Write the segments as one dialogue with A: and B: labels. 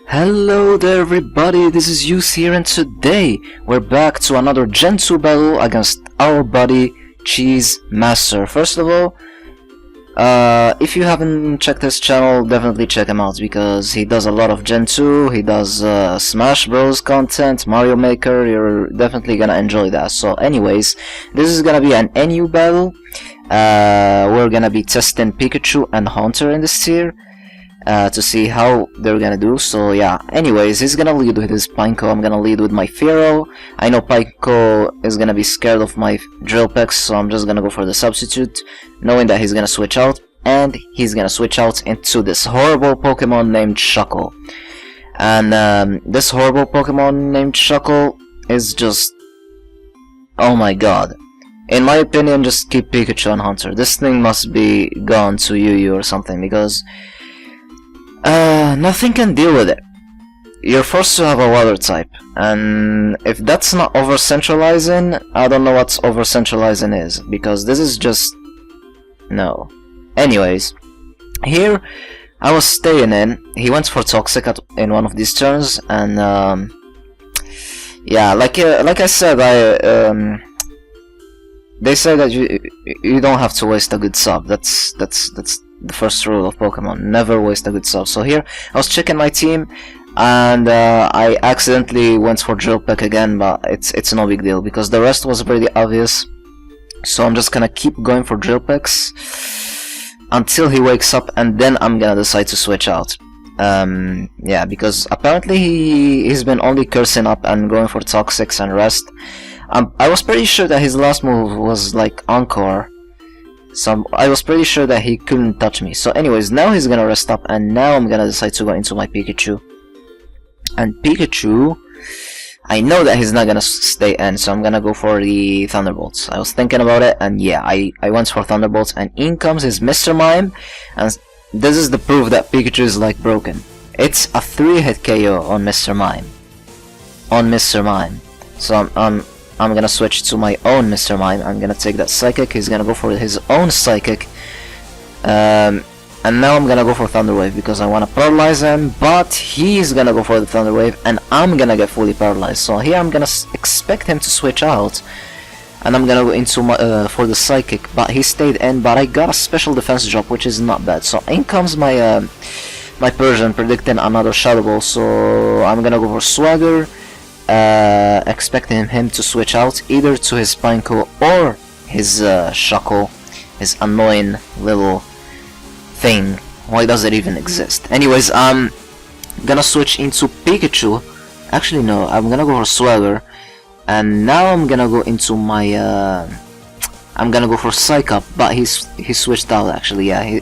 A: Hello there everybody, this is Yus here, and today we're back to another Gen 2 battle against our buddy Xezemaster. First of all, if you haven't checked his channel, definitely check him out because he does a lot of Gen 2, he does Smash Bros content, Mario Maker. You're definitely gonna enjoy that. So anyways, this is gonna be an NU battle. We're gonna be testing Pikachu and Haunter in this tier. To see how they're gonna do. So yeah, anyways, he's gonna lead with his Pineco, I'm gonna lead with my Fearow. I know Pineco is gonna be scared of my Drill Peck, so I'm just gonna go for the substitute, knowing that he's gonna switch out, and he's gonna switch out into this horrible Pokemon named Shuckle. And this horrible Pokemon named Shuckle is just... oh my god. In my opinion, just keep Pikachu and Haunter. This thing must be gone to UU or something, because nothing can deal with it. You're forced to have a water type, and if that's not over-centralizing, I don't know what over-centralizing is, because this is just... no. Anyways, here I was staying in, he went for Toxic in one of these turns, and yeah, like I said, they say that you don't have to waste a good sub. That's the first rule of Pokemon, never waste a good sub. So here I was checking my team, and I accidentally went for Drill Peck again, but it's no big deal because the rest was pretty obvious. So I'm just gonna keep going for Drill Pecks until he wakes up, and then I'm gonna decide to switch out. Yeah, because apparently he's been only cursing up and going for Toxics and rest. I was pretty sure that his last move was like Encore. So I was pretty sure that he couldn't touch me. So anyways, now he's gonna rest up, and now I'm gonna decide to go into my Pikachu. And Pikachu, I know that he's not gonna stay in, so I'm gonna go for the Thunderbolts. I was thinking about it, and yeah, I went for Thunderbolts, and in comes his Mr. Mime, and this is the proof that Pikachu is like broken. It's a 3-hit KO on Mr. Mime. So I'm gonna switch to my own Mr. Mime. I'm gonna take that Psychic, he's gonna go for his own Psychic. And now I'm gonna go for Thunder Wave because I wanna paralyze him, but he's gonna go for the Thunder Wave, and I'm gonna get fully paralyzed. So here I'm gonna expect him to switch out, and I'm gonna go into my, for the Psychic, but he stayed in, but I got a special defense drop, which is not bad. So in comes my my Persian, predicting another Shadow Ball, so I'm gonna go for Swagger. Expecting him to switch out either to his Pineco or his Shuckle, his annoying little thing. Why does it even exist? Anyways, I'm gonna switch into Pikachu. Actually no, I'm gonna go for Swagger, and now I'm gonna go into my I'm gonna go for Psych Up, but he switched out actually. Yeah,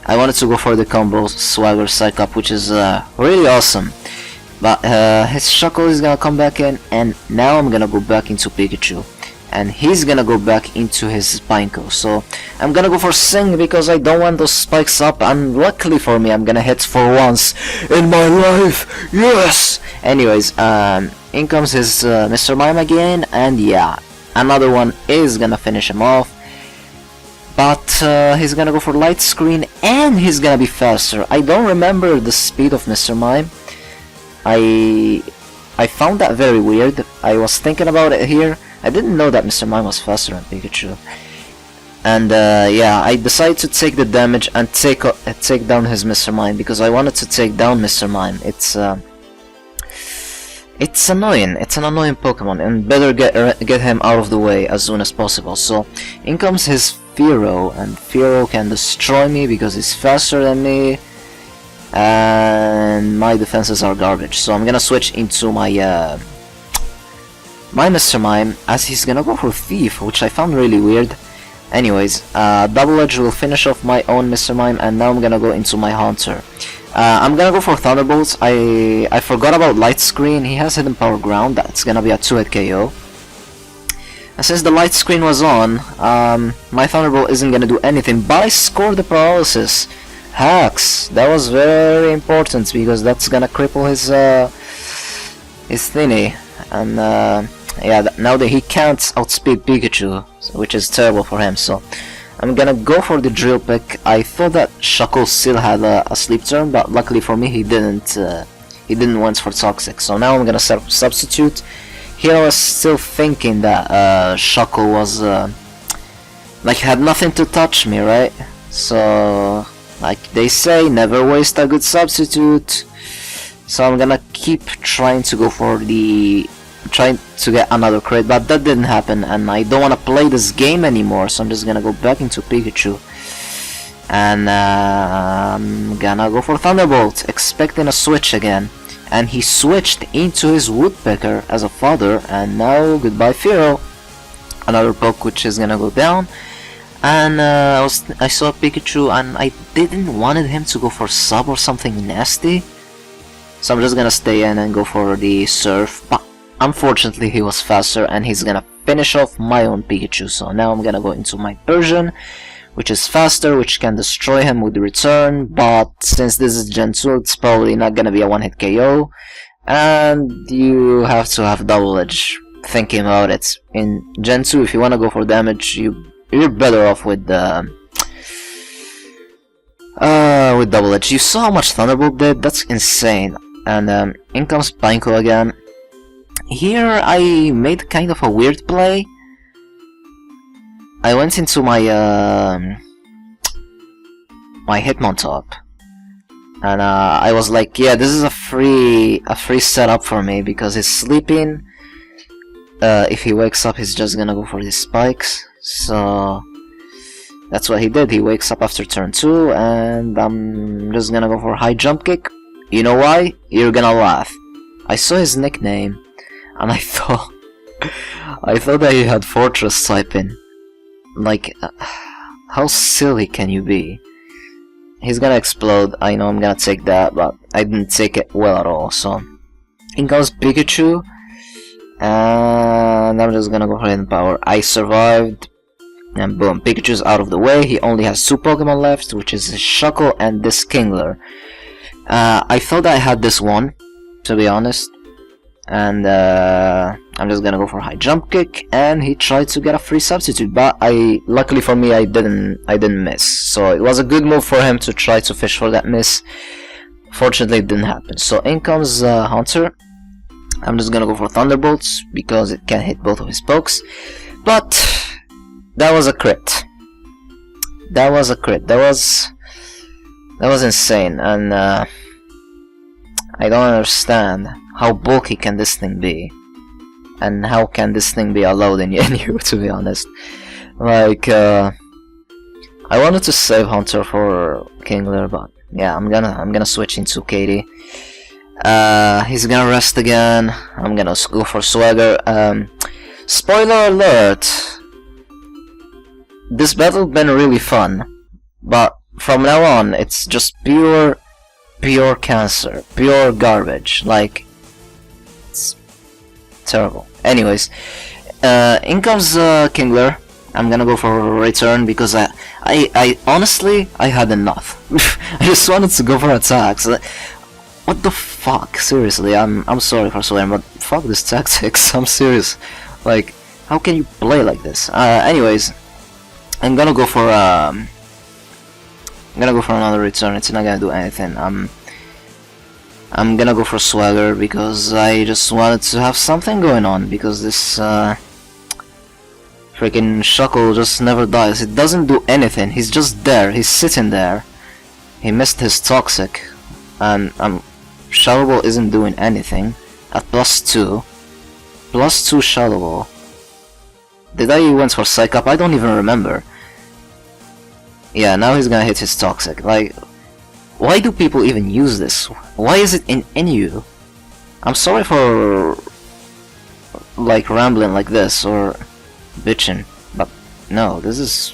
A: I wanted to go for the combo Swagger Psych Up, which is really awesome. But his Shuckle is gonna come back in, and now I'm gonna go back into Pikachu, and he's gonna go back into his Pineco. So I'm gonna go for Sing because I don't want those spikes up, and luckily for me I'm gonna hit for once in my life. Yes! Anyways, in comes his Mr. Mime again, and yeah, another one is gonna finish him off. But he's gonna go for Light Screen, and he's gonna be faster. I don't remember the speed of Mr. Mime. I found that very weird. I was thinking about it here. I didn't know that Mr. Mime was faster than Pikachu. And yeah, I decided to take the damage and take down his Mr. Mime because I wanted to take down Mr. Mime. It's annoying. It's an annoying Pokemon, and better get him out of the way as soon as possible. So in comes his Fearow, and Fearow can destroy me because he's faster than me. And my defenses are garbage, so I'm gonna switch into my my Mr. Mime, as he's gonna go for Thief, which I found really weird. Anyways, Double Edge will finish off my own Mr. Mime, and now I'm gonna go into my Haunter. I'm gonna go for Thunderbolts. I forgot about Light Screen. He has Hidden Power Ground. That's gonna be a 2-hit KO. And since the Light Screen was on, my Thunderbolt isn't gonna do anything, but I scored the Paralysis. Hacks! That was very important because that's gonna cripple his thingy, and yeah, now that he can't outspeed Pikachu, which is terrible for him. So I'm gonna go for the Drill Peck. I thought that Shuckle still had a sleep turn, but luckily for me he didn't he didn't went for Toxic. So now I'm gonna substitute. Here I was still thinking that Shuckle was like had nothing to touch me, right? So like they say, never waste a good substitute. So I'm gonna keep trying to go for trying to get another crit, but that didn't happen, and I don't want to play this game anymore, so I'm just gonna go back into Pikachu. And I'm gonna go for Thunderbolt, expecting a switch again. And he switched into his Woodpecker as a fodder, and now goodbye Fearow. Another poke which is gonna go down. And I saw Pikachu and I didn't wanted him to go for sub or something nasty. So I'm just gonna stay in and go for the Surf. But unfortunately he was faster and he's gonna finish off my own Pikachu. So now I'm gonna go into my Persian, which is faster, which can destroy him with the return, but since this is Gen 2, it's probably not gonna be a one-hit KO, and you have to have double edge. Thinking about it, in Gen 2, if you wanna go for damage, you're better off with double edge. You saw how much Thunderbolt did? That's insane. And in comes Pineco again. Here I made kind of a weird play. I went into my my Hitmontop, and I was like, yeah, this is a free setup for me because he's sleeping. If he wakes up, he's just gonna go for his spikes. So that's what he did. He wakes up after turn 2, and I'm just gonna go for high jump kick. You know why? You're gonna laugh. I saw his nickname, and I thought that he had Fortress typing. Like, how silly can you be? He's gonna explode. I know I'm gonna take that, but I didn't take it well at all. So in comes Pikachu, and I'm just gonna go for hidden power. I survived, and boom, Pikachu's out of the way. He only has 2 Pokemon left, which is his Shuckle and this Kingler. I thought I had this one, to be honest. And I'm just gonna go for high jump kick, and he tried to get a free substitute, but luckily for me I didn't miss. So it was a good move for him to try to fish for that miss. Fortunately it didn't happen. So in comes Haunter. I'm just gonna go for Thunderbolts because it can hit both of his pokes. But that was a crit. That was a crit. That was insane, and I don't understand how bulky can this thing be, and how can this thing be allowed in you, to be honest. Like, I wanted to save Hunter for Kingler, but yeah, I'm gonna switch into Katie. He's gonna rest again. I'm gonna go for Swagger. Spoiler alert! This battle been really fun, but from now on it's just pure cancer, pure garbage. Like, it's terrible. Anyways, in comes Kingler. I'm gonna go for a return because I honestly I had enough. I just wanted to go for attacks. What the fuck? Seriously, I'm sorry for swearing, but fuck this tactics. I'm serious. Like, how can you play like this? Anyways, I'm gonna go for another return. It's not gonna do anything. I'm gonna go for Swagger because I just wanted to have something going on, because this freaking Shuckle just never dies. It doesn't do anything. He's just there. He's sitting there. He missed his Toxic, and Shadow Ball isn't doing anything at +2. +2 Shadow Ball. Did I went for Psych Up? I don't even remember. Yeah, now he's gonna hit his Toxic. Like, why do people even use this? Why is it in you? I'm sorry for like rambling like this or bitching, but no, this is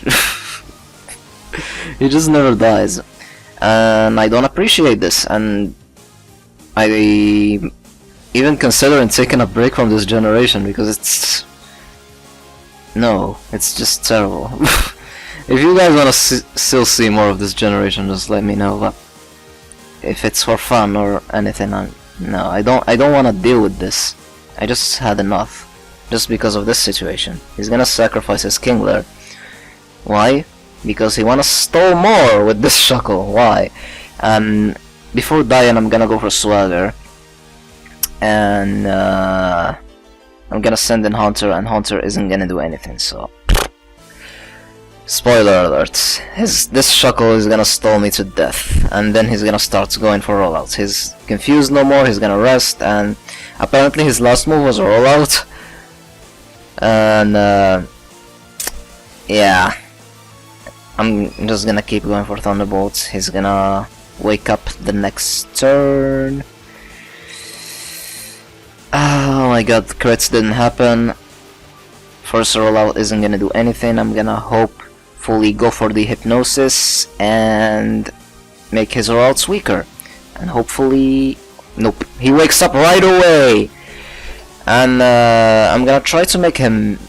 A: he just never dies, and I don't appreciate this, and I even considering taking a break from this generation because it's just terrible. If you guys wanna still see more of this generation, just let me know. But if it's for fun or anything, no, I don't wanna deal with this. I just had enough, just because of this situation. He's gonna sacrifice his Kingler. Why? Because he wanna stall more with this Shuckle. Why? Before dying, I'm gonna go for Swagger. and I'm gonna send in Hunter, and Hunter isn't gonna do anything, so... Spoiler alert, this Shuckle is gonna stall me to death, and then he's gonna start going for rollouts. He's confused no more, he's gonna rest, and apparently his last move was a rollout. And yeah, I'm just gonna keep going for Thunderbolts. He's gonna wake up the next turn. Oh my god, crits didn't happen. First rollout isn't gonna do anything. I'm gonna hopefully go for the Hypnosis and make his rollouts weaker. And hopefully... Nope, he wakes up right away! And I'm gonna try to make him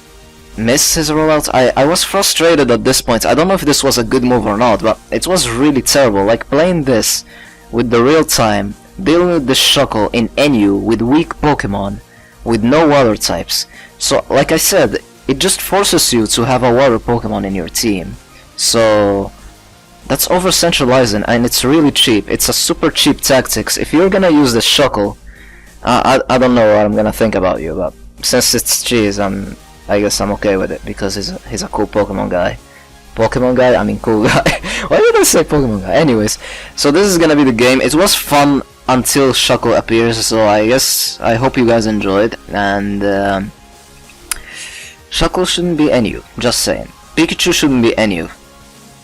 A: miss his rollout. I was frustrated at this point. I don't know if this was a good move or not, but it was really terrible. Like, playing this with the real time, dealing with this Shuckle in NU with weak Pokemon, with no water types. So, like I said, it just forces you to have a water Pokemon in your team. So, that's over-centralizing, and it's really cheap. It's a super cheap tactics. If you're gonna use this Shuckle, I don't know what I'm gonna think about you, but since it's cheese, I guess I'm okay with it, because he's a cool Pokemon guy. Pokemon guy? I mean cool guy. Why did I say Pokemon guy? Anyways, so this is gonna be the game. It was fun until Shuckle appears, so I hope you guys enjoyed, and Shuckle shouldn't be NU, just saying. Pikachu shouldn't be NU.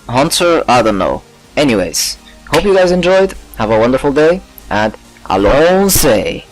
A: Hunter, I don't know. Anyways, hope you guys enjoyed, have a wonderful day, and Alonse!